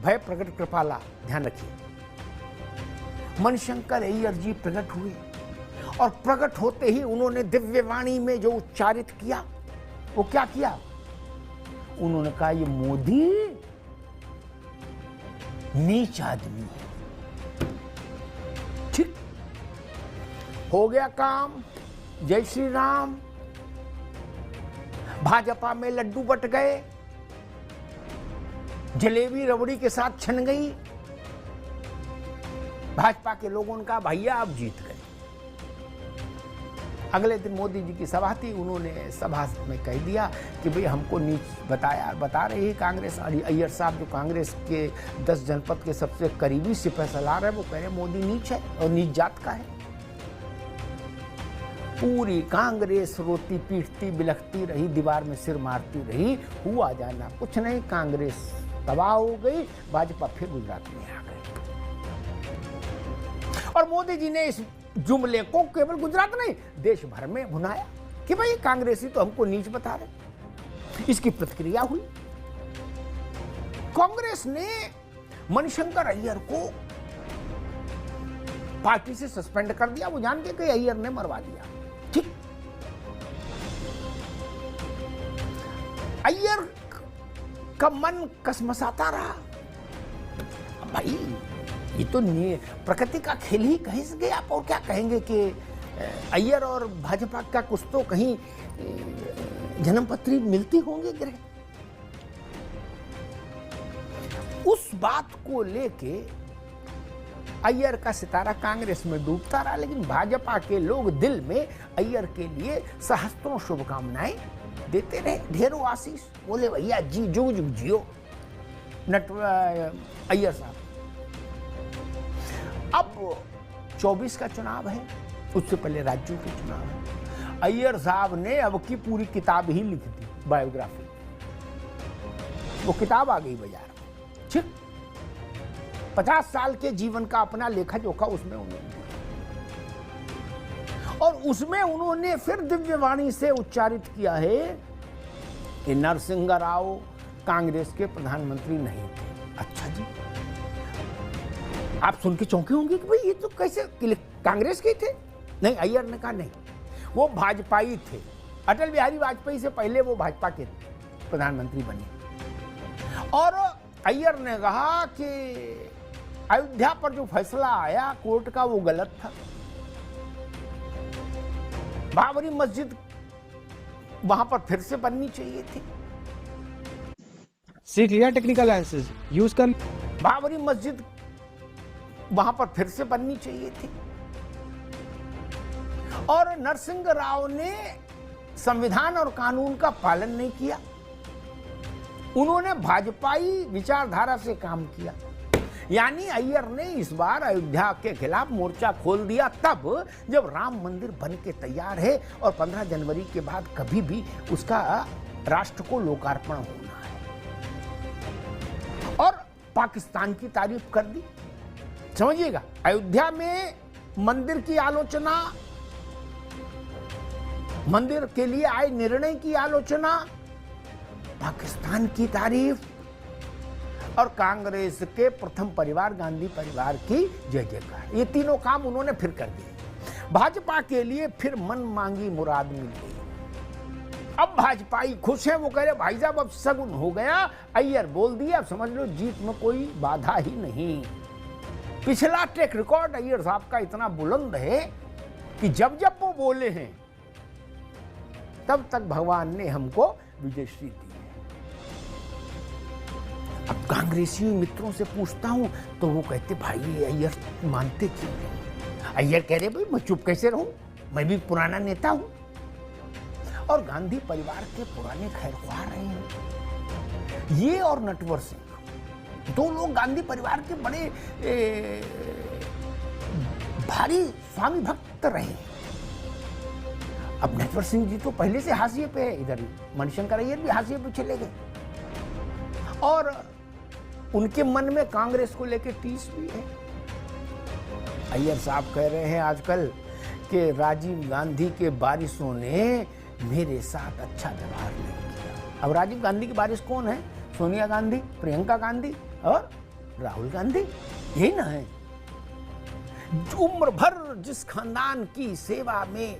भय प्रकट कृपाला, ध्यान रखिए। मणिशंकर अय्यर जी प्रकट हुए और प्रकट होते ही उन्होंने दिव्य वाणी में जो उच्चारित किया, वो क्या किया? उन्होंने कहा ये मोदी नीच आदमी है। ठीक हो गया काम। जय श्री राम। भाजपा में लड्डू बट गए, जलेबी रबड़ी के साथ छन गई। भाजपा के लोगों ने कहा भैया आप जीत गए। अगले दिन मोदी जी की सभा थी, उन्होंने सभा में कह दिया कि भाई हमको नीच बता रही है कांग्रेस। अय्यर साहब जो कांग्रेस के 10 जनपद के सबसे करीबी सिपहसालार है, वो कह रहे मोदी नीच है और नीच जात का है। पूरी कांग्रेस रोती पीटती बिलखती रही, दीवार में सिर मारती रही। हुआ जाना कुछ नहीं, कांग्रेस तबाह हो गई, भाजपा फिर गुजरात में आ गई। और मोदी जी ने इस जुमले को केवल गुजरात नहीं, देश भर में भुनाया कि भाई कांग्रेसी तो हमको नीच बता रहे। इसकी प्रतिक्रिया हुई। कांग्रेस ने मणिशंकर अय्यर को पार्टी से सस्पेंड कर दिया, वो जान के कि अय्यर ने मरवा दिया। ठीक, अय्यर का मन कसमसाता रहा। भाई ये तो प्रकृति का खेल ही कह सके आप, और क्या कहेंगे कि अय्यर और भाजपा का कुछ तो कहीं जन्मपत्री मिलती होंगे ग्रह। उस बात को लेके अय्यर का सितारा कांग्रेस में डूबता रहा, लेकिन भाजपा के लोग दिल में अय्यर के लिए सहस्त्रों शुभकामनाएं देते रहे, ढेरों आशीष। बोले भैया जी जुग जुग जियो अय्यर साहब। अब 24 का चुनाव है, उससे पहले राज्यों के चुनाव है। अय्यर साहब ने अब की पूरी किताब ही लिख दी, बायोग्राफी। वो किताब आ गई बाजार में। ठीक, 50 साल के जीवन का अपना लेखा जोखा उसमें उन्होंने, और उसमें उन्होंने फिर दिव्यवाणी से उच्चारित किया है कि नरसिंह राव कांग्रेस के प्रधानमंत्री नहीं थे। अच्छा जी, आप सुन के चौंके होंगे कि भाई ये तो कैसे कांग्रेस के थे? नहीं, अय्यर ने कहा नहीं, वो भाजपाई थे। अटल बिहारी वाजपेयी से पहले वो भाजपा के प्रधानमंत्री बने। और अय्यर ने कहा कि अयोध्या पर जो फैसला आया कोर्ट का वो गलत था। बाबरी मस्जिद वहां पर फिर से बननी चाहिए थी। See clear technical answers. Use कर। बाबरी मस्जिद वहां पर फिर से बननी चाहिए थी। और नरसिंह राव ने संविधान और कानून का पालन नहीं किया। उन्होंने भाजपाई विचारधारा से काम किया। यानी अय्यर ने इस बार अयोध्या के खिलाफ मोर्चा खोल दिया तब जब राम मंदिर बन के तैयार है और 15 जनवरी के बाद कभी भी उसका राष्ट्र को लोकार्पण होना है। और पाकिस्तान की तारीफ कर दी। समझिएगा, अयोध्या में मंदिर की आलोचना, मंदिर के लिए आए निर्णय की आलोचना, पाकिस्तान की तारीफ और कांग्रेस के प्रथम परिवार गांधी परिवार की जय जयकार। ये तीनों काम उन्होंने फिर कर दिए। भाजपा के लिए फिर मन मांगी मुराद मिल गई। अब भाजपाई खुश है, वो कह रहे भाई साहब अब सगुन हो गया, अय्यर बोल दिया, अब समझ लो जीत में कोई बाधा ही नहीं। पिछला ट्रैक रिकॉर्ड अय्यर साहब का इतना बुलंद है कि जब जब वो बोले हैं तब तक भगवान ने हमको विजयश्री दी है। अब कांग्रेसी मित्रों से पूछता हूं तो वो कहते भाई अय्यर मानते क्यों नहीं? अय्यर कह रहे भाई मैं चुप कैसे रहूं, मैं भी पुराना नेता हूं और गांधी परिवार के पुराने खैरख्वाह रहे हैं। ये और नटवर सिंह, दो लोग गांधी परिवार के बड़े भारी स्वामी भक्त रहे। अब नटवर सिंह जी तो पहले से हाशिए पे है, इधर मणिशंकर अय्यर भी हाशिए पे चले गए और उनके मन में कांग्रेस को लेकर टीस भी है। अय्यर साहब कह रहे हैं आजकल कि राजीव गांधी के वारिसों ने मेरे साथ अच्छा व्यवहार नहीं किया। अब राजीव गांधी की वारिस कौन है? सोनिया गांधी, प्रियंका गांधी और राहुल गांधी यही ना है। उम्र भर जिस खानदान की सेवा में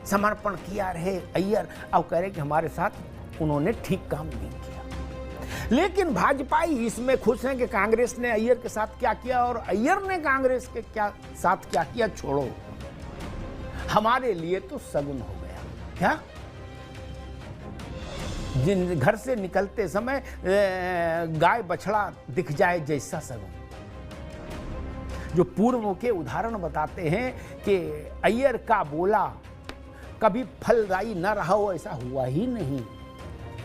समर्पण किया रहे अय्यर, अब कह रहे कि हमारे साथ उन्होंने ठीक काम नहीं किया। लेकिन भाजपाई इसमें खुश हैं कि कांग्रेस ने अय्यर के साथ क्या किया और अय्यर ने कांग्रेस के साथ क्या किया, छोड़ो, हमारे लिए तो सगुन हो गया। क्या? जिन घर से निकलते समय गाय बछड़ा दिख जाए जैसा सगुन। जो पूर्वों के उदाहरण बताते हैं कि अय्यर का बोला कभी फलदायी न रहा हो, ऐसा हुआ ही नहीं।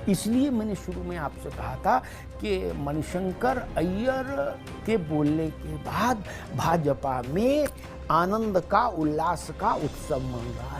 इसलिए मैंने शुरू में आपसे कहा था कि मणिशंकर अय्यर के बोलने के बाद भाजपा में आनंद का, उल्लास का उत्सव मन रहा है।